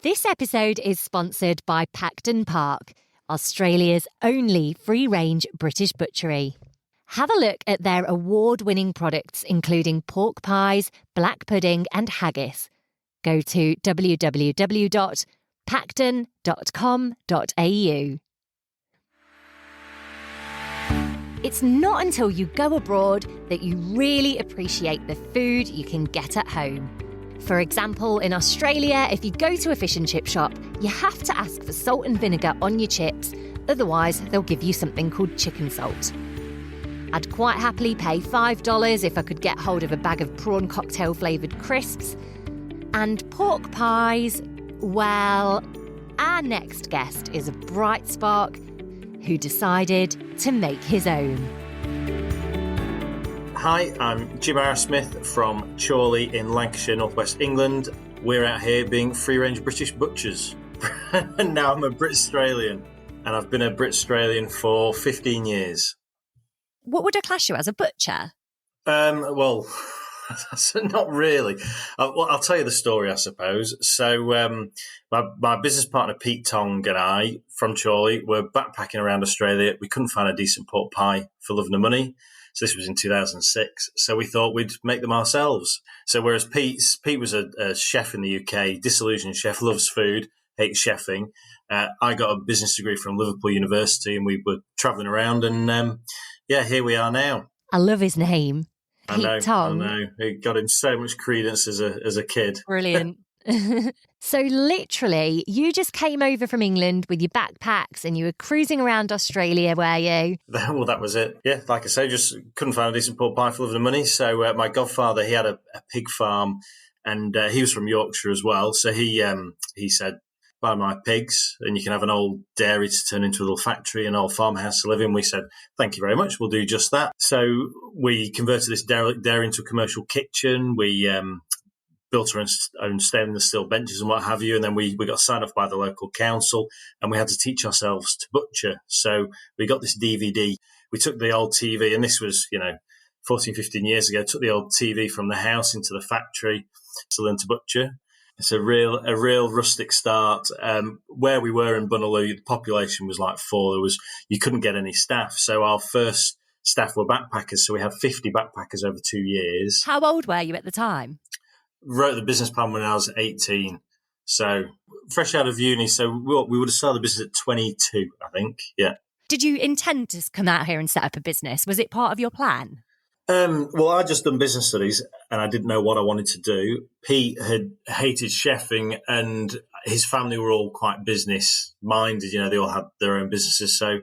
This episode is sponsored by Pacdon Park, Australia's only free-range British butchery. Have a look at their award-winning products including pork pies, black pudding and haggis. Go to www.pacdon.com.au. It's not until you go abroad that you really appreciate the food you can get at home. For example, in Australia, if you go to a fish and chip shop, you have to ask for salt and vinegar on your chips, otherwise they'll give you something called chicken salt. I'd quite happily pay $5 if I could get hold of a bag of prawn cocktail flavoured crisps. And pork pies, well, our next guest is a bright spark who decided to make his own. Hi, I'm Jim Arrowsmith from Chorley in Lancashire, northwest England. We're out here being free-range British butchers. And now I'm a Britstralian, and I've been a Britstralian for 15 years. What would I class you as, a butcher? Well, not really. I'll tell you the story, I suppose. So my business partner, Pete Tonge, and I, from Chorley, were backpacking around Australia. We couldn't find a decent pork pie for love nor money. So this was in 2006. So we thought we'd make them ourselves. So whereas Pete was a chef in the UK, disillusioned chef, loves food, hates chefing. I got a business degree from Liverpool University, and we were travelling around. And here we are now. I love his name. Pete Tonge. I know. It got him so much credence as a kid. Brilliant. So literally, you just came over from England with your backpacks and you were cruising around Australia, were you? Well, that was it. Yeah, like I say, just couldn't find a decent pork pie for love nor money. So my godfather, he had a pig farm, and he was from Yorkshire as well. So he said, buy my pigs and you can have an old dairy to turn into a little factory, an old farmhouse to live in. We said, thank you very much, we'll do just that. So we converted this dairy into a commercial kitchen. We built our own stainless steel benches and what have you, and then we got signed off by the local council, and we had to teach ourselves to butcher. So we got this DVD. We took the old TV, and this was 14, 15 years ago, took the old TV from the house into the factory to learn to butcher. It's a real rustic start. Where we were in Bunaloo, the population was like 4. You couldn't get any staff. So our first staff were backpackers. So we had 50 backpackers over 2 years. How old were you at the time? Wrote the business plan when I was 18. So fresh out of uni. So we would have started the business at 22, I think. Yeah. Did you intend to come out here and set up a business? Was it part of your plan? Well, I'd just done business studies and I didn't know what I wanted to do. Pete had hated chefing and his family were all quite business minded. They all had their own businesses. So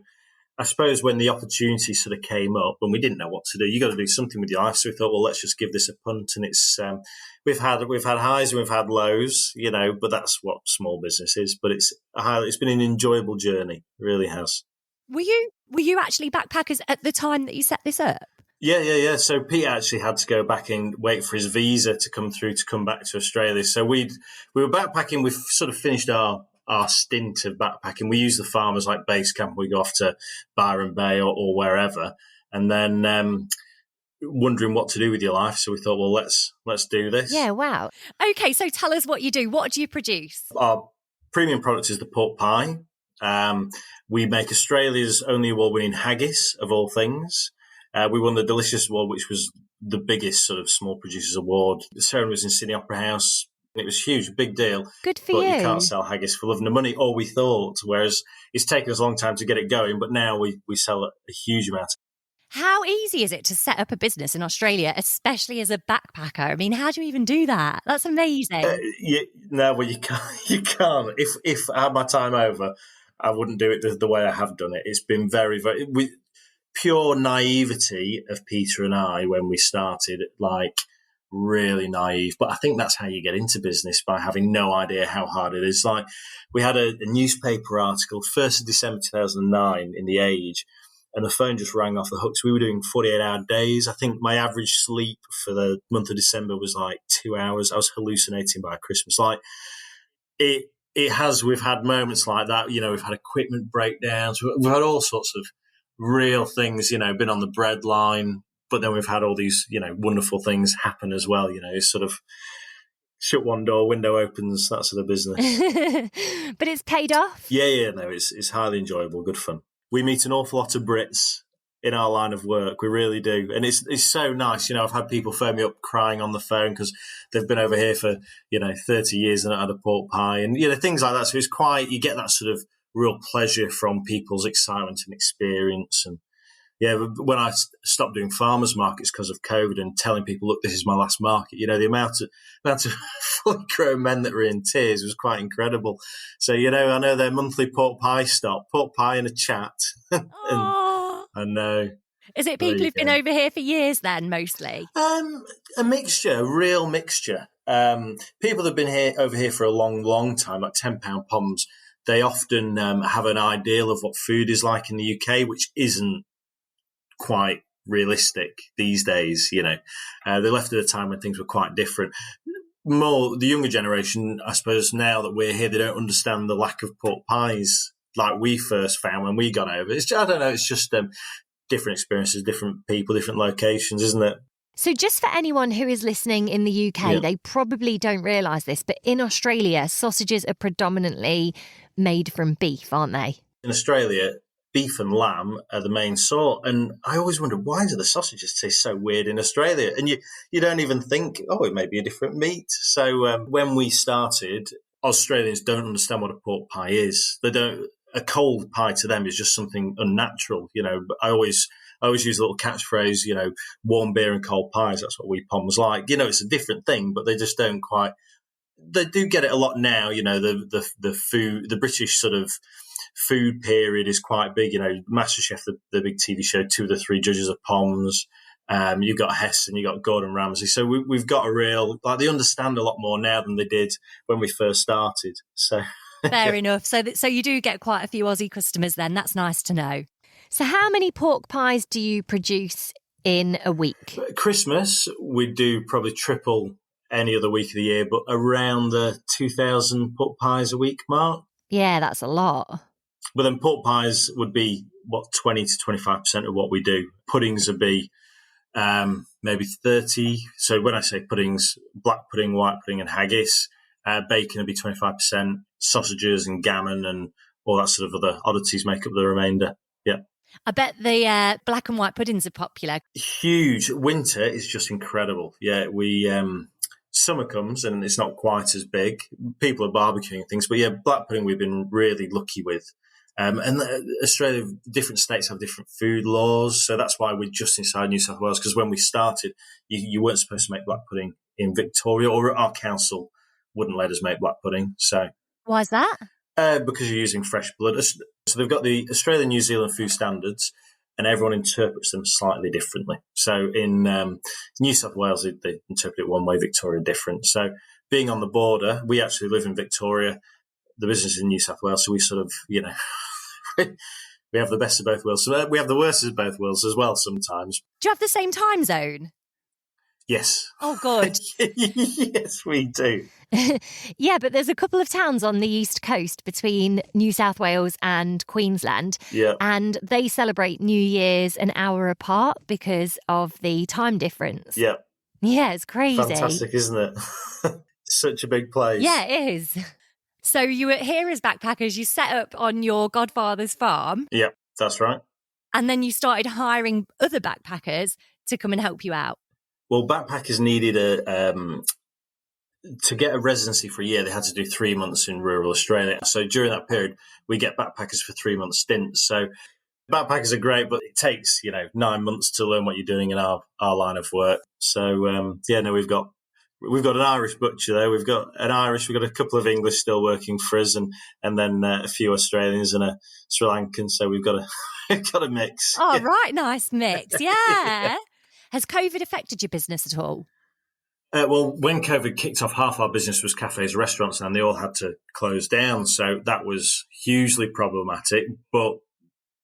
I suppose when the opportunity sort of came up and we didn't know what to do, you got to do something with your life. So we thought, well, let's just give this a punt. And it's, we've had highs and we've had lows, but that's what small business is. But it's been an enjoyable journey. It really has. Were you actually backpackers at the time that you set this up? Yeah. So Pete actually had to go back and wait for his visa to come through to come back to Australia. So we were backpacking. We've sort of finished our stint of backpacking. We use the farm as like base camp. We go off to Byron Bay or wherever, and then wondering what to do with your life. So we thought, well, let's do this. Yeah, wow. Okay, so tell us what you do. What do you produce? Our premium product is the pork pie. We make Australia's only award-winning haggis, of all things. We won the Delicious Award, which was the biggest sort of small producers award. The ceremony was in Sydney Opera House. It was huge, big deal. Good for you. But you can't sell haggis for love nor money, or we thought, whereas it's taken us a long time to get it going, but now we sell a huge amount. How easy is it to set up a business in Australia, especially as a backpacker? I mean, how do you even do that? That's amazing. You can't. You can't. If I had my time over, I wouldn't do it the way I have done it. It's been very, very... pure naivety of Peter and I when we started, like really naive. But I think that's how you get into business, by having no idea how hard it is. Like we had a newspaper article, 1st of December 2009 in The Age, and the phone just rang off the hooks. We were doing 48-hour days. I think my average sleep for the month of December was like 2 hours. I was hallucinating by Christmas. Like we've had moments like that. We've had equipment breakdowns. We've had all sorts of real things, been on the breadline, but then we've had all these, wonderful things happen as well. It's sort of, shut one door, window opens, that sort of business. But it's paid off? Yeah, no, it's highly enjoyable, good fun. We meet an awful lot of Brits in our line of work, we really do. And it's so nice, I've had people phone me up crying on the phone because they've been over here for, 30 years and not had a pork pie and, things like that. So it's quite, you get that sort of real pleasure from people's excitement and experience. And yeah, when I stopped doing farmers markets because of COVID and telling people, look, this is my last market, the amount of fully grown men that were in tears was quite incredible. So, I know their monthly pork pie stop, pork pie and a chat. And I know. Is it people who've been over here for years then, mostly? A mixture, a real mixture. People that have been over here for a long, long time, like £10 poms, they often have an ideal of what food is like in the UK, which isn't quite realistic these days. They left at a time when things were quite different. More the younger generation, I suppose, now that we're here, they don't understand the lack of pork pies like we first found when we got over. I don't know, it's just different experiences, different people, different locations, isn't it? So just for anyone who is listening in the UK, They probably don't realise this, but in Australia, sausages are predominantly made from beef, aren't they? In Australia, beef and lamb are the main sort. And I always wonder, why do the sausages taste so weird in Australia? And you don't even think, it may be a different meat. So when we started, Australians don't understand what a pork pie is. They don't. A cold pie to them is just something unnatural, But I always use a little catchphrase, warm beer and cold pies. That's what we Poms like. It's a different thing, but they just don't quite. They do get it a lot now. The food, the British sort of food period is quite big. MasterChef, the big TV show, 2 of the 3 judges are Poms. You've got Hess and you've got Gordon Ramsay. So we've got a real, they understand a lot more now than they did when we first started. So. Fair enough. So you do get quite a few Aussie customers then. That's nice to know. So how many pork pies do you produce in a week? Christmas, we do probably triple any other week of the year, but around the 2,000 pork pies a week mark. Yeah, that's a lot. But then pork pies would be, 20 to 25% of what we do. Puddings would be maybe 30. So when I say puddings, black pudding, white pudding and haggis. Bacon would be 25%, sausages and gammon and all that sort of other oddities make up the remainder. Yeah. I bet the black and white puddings are popular. Huge. Winter is just incredible. Yeah, we summer comes and it's not quite as big. People are barbecuing and things, but yeah, black pudding we've been really lucky with. And Australia, different states have different food laws, so that's why we're just inside New South Wales. Because when we started, you weren't supposed to make black pudding in Victoria, or our council wouldn't let us make black pudding. So why is that? Because you're using fresh blood. So they've got the Australian New Zealand food standards, and everyone interprets them slightly differently. So in New South Wales, they interpret it one way, Victoria different. So being on the border, we actually live in Victoria, the business is in New South Wales, so we sort of, we have the best of both worlds. So we have the worst of both worlds as well sometimes. Do you have the same time zone? Yes. Oh, good. Yes, we do. Yeah, but there's a couple of towns on the east coast between New South Wales and Queensland. Yeah. And they celebrate New Year's an hour apart because of the time difference. Yeah. Yeah, it's crazy. Fantastic, isn't it? Such a big place. Yeah, it is. So you were here as backpackers, you set up on your godfather's farm. Yeah, that's right. And then you started hiring other backpackers to come and help you out. Well, backpackers needed to get a residency for a year, they had to do 3 months in rural Australia. So during that period, we get backpackers for 3 month stints. So backpackers are great, but it takes, 9 months to learn what you're doing in our line of work. So, we've got an Irish butcher there. We've got a couple of English still working for us and then a few Australians and a Sri Lankan. So we've got a mix. Oh, right. Nice mix. Yeah. Yeah. Has COVID affected your business at all? Well, when COVID kicked off, half our business was cafes, restaurants, and they all had to close down. So that was hugely problematic. But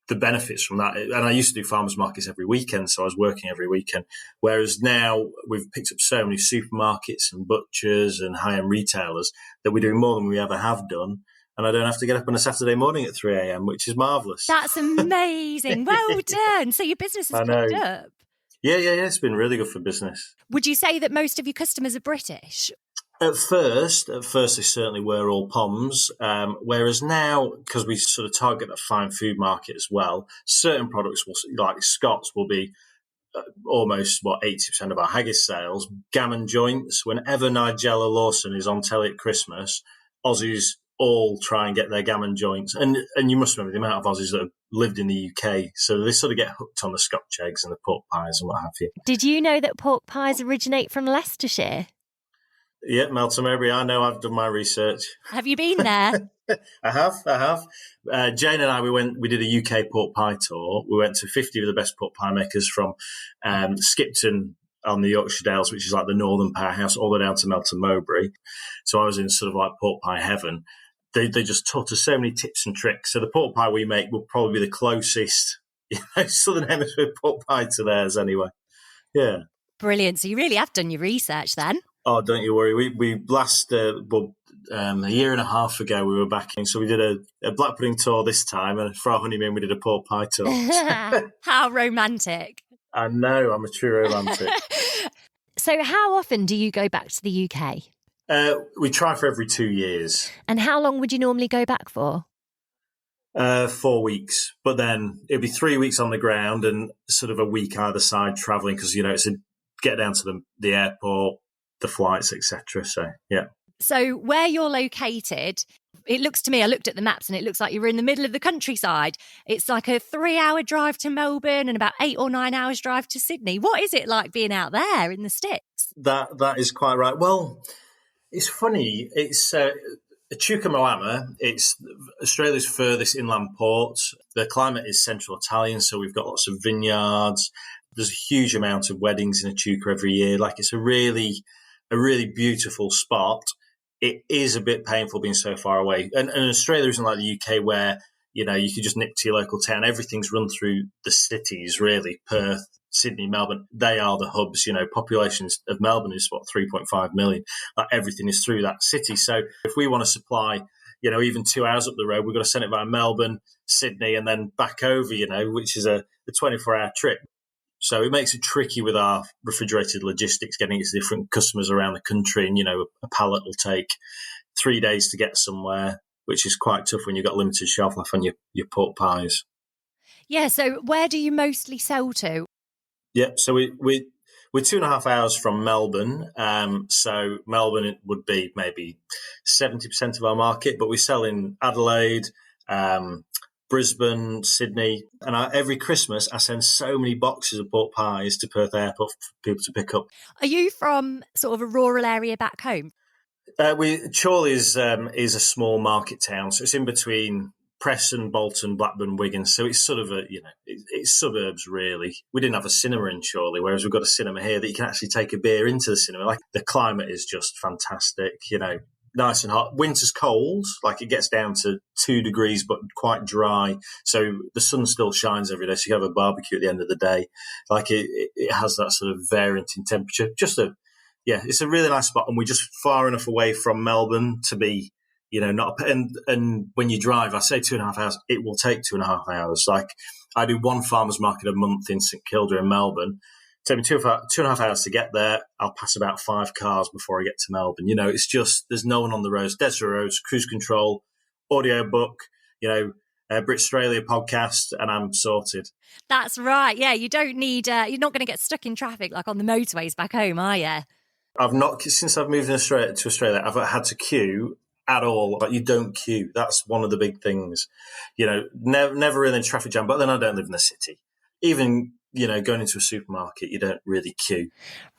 the benefits from that, and I used to do farmers markets every weekend, so I was working every weekend. Whereas now we've picked up so many supermarkets and butchers and high-end retailers that we're doing more than we ever have done. And I don't have to get up on a Saturday morning at 3 a.m., which is marvellous. That's amazing. Well done. So your business has picked up. Yeah. It's been really good for business. Would you say that most of your customers are British? At first, they certainly were all poms, whereas now, because we sort of target the fine food market as well, certain products will, like Scots, will be almost 80% of our haggis sales. Gammon joints. Whenever Nigella Lawson is on telly at Christmas, Aussies all try and get their gammon joints, and you must remember the amount of Aussies that have lived in the UK, so they sort of get hooked on the Scotch eggs and the pork pies and what have you. Did you know that pork pies originate from Leicestershire? Yeah, Melton Mowbray. I know. I've done my research. Have you been there? I have. Jane and I, we did a UK pork pie tour. We went to 50 of the best pork pie makers from Skipton on the Yorkshire Dales, which is like the northern powerhouse, all the way down to Melton Mowbray. So I was in sort of like pork pie heaven. They just taught us so many tips and tricks. So the pork pie we make will probably be the closest, Southern Hemisphere pork pie to theirs anyway. Yeah. Brilliant. So you really have done your research then. Oh, don't you worry. We last, a year and a half ago, we were back in. So we did a black pudding tour this time. And for our honeymoon, we did a pork pie tour. How romantic. I know. I'm a true romantic. So how often do you go back to the UK? We try for every 2 years. And how long would you normally go back for? 4 weeks. But then it'll be 3 weeks on the ground and sort of a week either side travelling because, it's a get down to the airport, the flights, etc. So, yeah. So where you're located, it looks to me, I looked at the maps and it looks like you're in the middle of the countryside. It's like a 3-hour drive to Melbourne and about 8 or 9 hours drive to Sydney. What is it like being out there in the sticks? That is quite right. Well, it's funny. It's Chuka-Moama. It's Australia's furthest inland port. The climate is central Italian, so we've got lots of vineyards. There's a huge amount of weddings in Echuca every year. Like, it's a really beautiful spot. It is a bit painful being so far away. And Australia isn't like the UK where, you could just nip to your local town. Everything's run through the cities, really. Perth, Sydney, Melbourne, they are the hubs. Populations of Melbourne is 3.5 million. Like, everything is through that city. So if we want to supply, even 2 hours up the road, we've got to send it via Melbourne, Sydney, and then back over, which is a 24-hour trip. So it makes it tricky with our refrigerated logistics, getting it to different customers around the country. And, a pallet will take 3 days to get somewhere, which is quite tough when you've got limited shelf life on your pork pies. Yeah, so where do you mostly sell to? Yeah, so we're 2.5 hours from Melbourne. So Melbourne would be maybe 70% of our market, but we sell in Adelaide, Brisbane, Sydney, and every Christmas I send so many boxes of pork pies to Perth Airport for people to pick up. Are you from sort of a rural area back home? Chorley is a small market town, so it's in between Preston, Bolton, Blackburn, Wigan. So it's sort of it's suburbs really. We didn't have a cinema in Chorley, whereas we've got a cinema here that you can actually take a beer into the cinema. Like, the climate is just fantastic, nice and hot. Winter's cold, like it gets down to 2 degrees, but quite dry. So the sun still shines every day. So you can have a barbecue at the end of the day. Like, it has that sort of variant in temperature. It's a really nice spot. And we're just far enough away from Melbourne to be, not, and when you drive, I say 2.5 hours, it will take 2.5 hours. Like, I do one farmer's market a month in St Kilda in Melbourne. Take me 2.5 hours to get there. I'll pass about 5 cars before I get to Melbourne. It's just, there's no one on the roads. Desert roads, cruise control, audio book, Britstralian podcast, and I'm sorted. That's right. Yeah, you don't need, you're not going to get stuck in traffic like on the motorways back home, are you? I've not, since I've moved to Australia, I've had to queue at all. Like, you don't queue. That's one of the big things. Never really in traffic jam, but then I don't live in the city. Even, going into a supermarket, you don't really queue.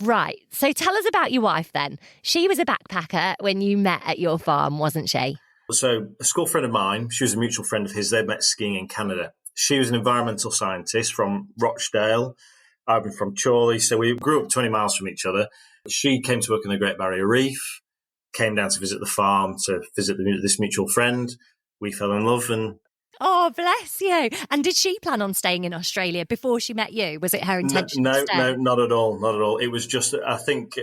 Right. So tell us about your wife then. She was a backpacker when you met at your farm, wasn't she? So a school friend of mine, she was a mutual friend of his. They met skiing in Canada. She was an environmental scientist from Rochdale. I've been from Chorley. So we grew up 20 miles from each other. She came to work in the Great Barrier Reef, came down to visit the farm to visit this mutual friend. We fell in love and... Oh, bless you. And did she plan on staying in Australia before she met you? Was it her intention to stay? No, not at all. Not at all. It was just, I think,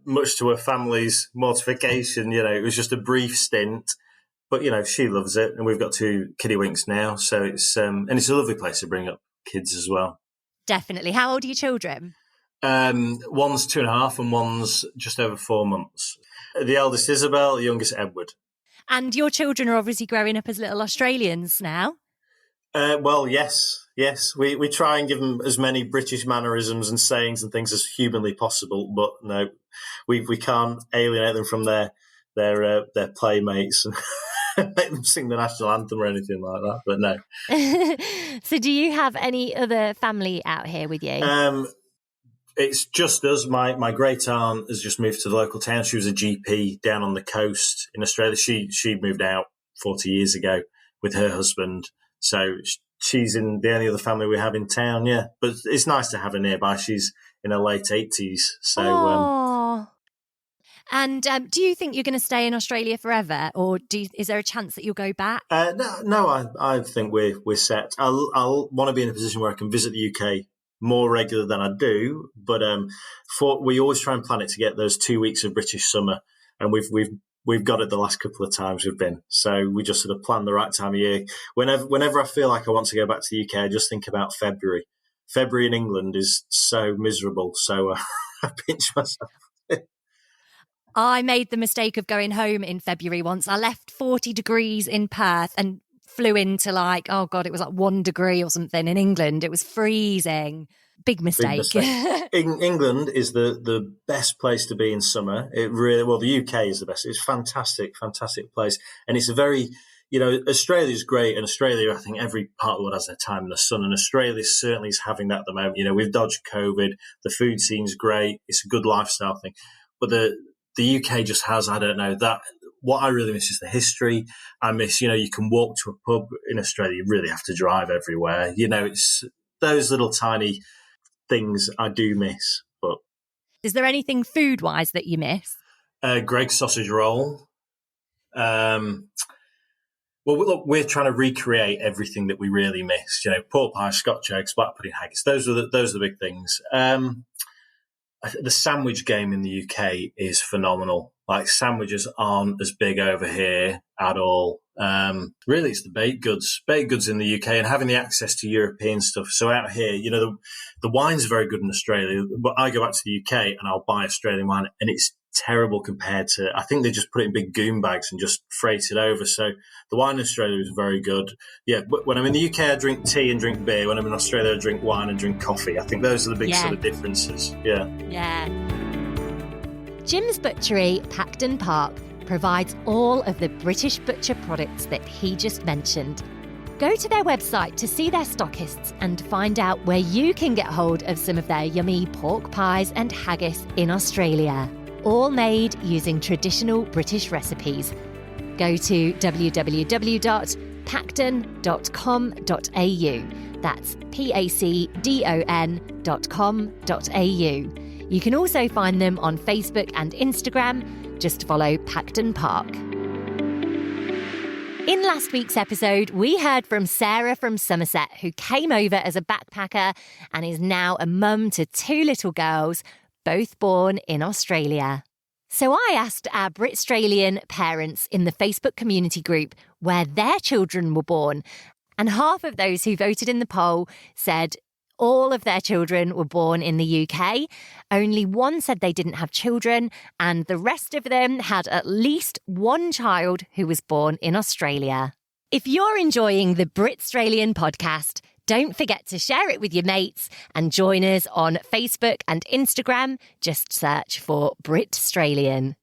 much to her family's mortification, it was just a brief stint. But, she loves it. And we've got 2 kiddywinks now. So it's and it's a lovely place to bring up kids as well. Definitely. How old are your children? One's 2.5 and one's just over 4 months. The eldest Isabel, the youngest Edward. And your children are obviously growing up as little Australians now. Well, yes. We try and give them as many British mannerisms and sayings and things as humanly possible, but no, we can't alienate them from their playmates and make them sing the national anthem or anything like that. But no. So, do you have any other family out here with you? It's just us. My great aunt has just moved to the local town. She was a GP down on the coast in Australia. She moved out 40 years ago with her husband. So she's in the only other family we have in town, yeah. But it's nice to have her nearby. She's in her late 80s. So, And do you think you're going to stay in Australia forever, or is there a chance that you'll go back? No, I think we're set. I'll want to be in a position where I can visit the UK more regular than I do, but we always try and plan it to get those 2 weeks of British summer, and we've got it the last couple of times we've been. So we just sort of plan the right time of year. Whenever I feel like I want to go back to the UK, I just think about February. February in England is so miserable, so I pinch myself. I made the mistake of going home in February once. I left 40 degrees in Perth and flew into it was like 1 degree or something in England. It was freezing. Big mistake. England is the best place to be in summer. The UK is the best. It's fantastic place. And it's a very, Australia's great. And Australia, I think every part of the world has their time in the sun. And Australia certainly is having that at the moment. We've dodged COVID. The food scene's great. It's a good lifestyle thing. But the UK just has, I don't know, that. What I really miss is the history. I miss, you can walk to a pub in Australia. You really have to drive everywhere. It's those little tiny things I do miss. But is there anything food-wise that you miss? Greg's sausage roll. Well, look, we're trying to recreate everything that we really miss. Pork pie, Scotch eggs, black pudding, haggis. Those are the big things. The sandwich game in the UK is phenomenal. Like, sandwiches aren't as big over here at all. Really, it's the baked goods in the UK, and having the access to European stuff. So out here, the wine's very good in Australia, but I go back to the UK and I'll buy Australian wine, and it's terrible compared to, I think they just put it in big goon bags and just freight it over. So the wine in Australia is very good. Yeah, but when I'm in the UK, I drink tea and drink beer. When I'm in Australia, I drink wine and drink coffee. I think those are the big sort of differences. Yeah. Jim's Butchery, Pacdon Park, provides all of the British butcher products that he just mentioned. Go to their website to see their stockists and find out where you can get hold of some of their yummy pork pies and haggis in Australia, all made using traditional British recipes. Go to www.pacdon.com.au. That's pacdon.com.au. You can also find them on Facebook and Instagram. Just follow Pacdon Park. In last week's episode, we heard from Sarah from Somerset, who came over as a backpacker and is now a mum to 2 little girls, both born in Australia. So I asked our Britstralian parents in the Facebook community group where their children were born, and half of those who voted in the poll said all of their children were born in the UK. Only one said they didn't have children, and the rest of them had at least one child who was born in Australia. If you're enjoying the Britstralian podcast, don't forget to share it with your mates and join us on Facebook and Instagram. Just search for Britstralian.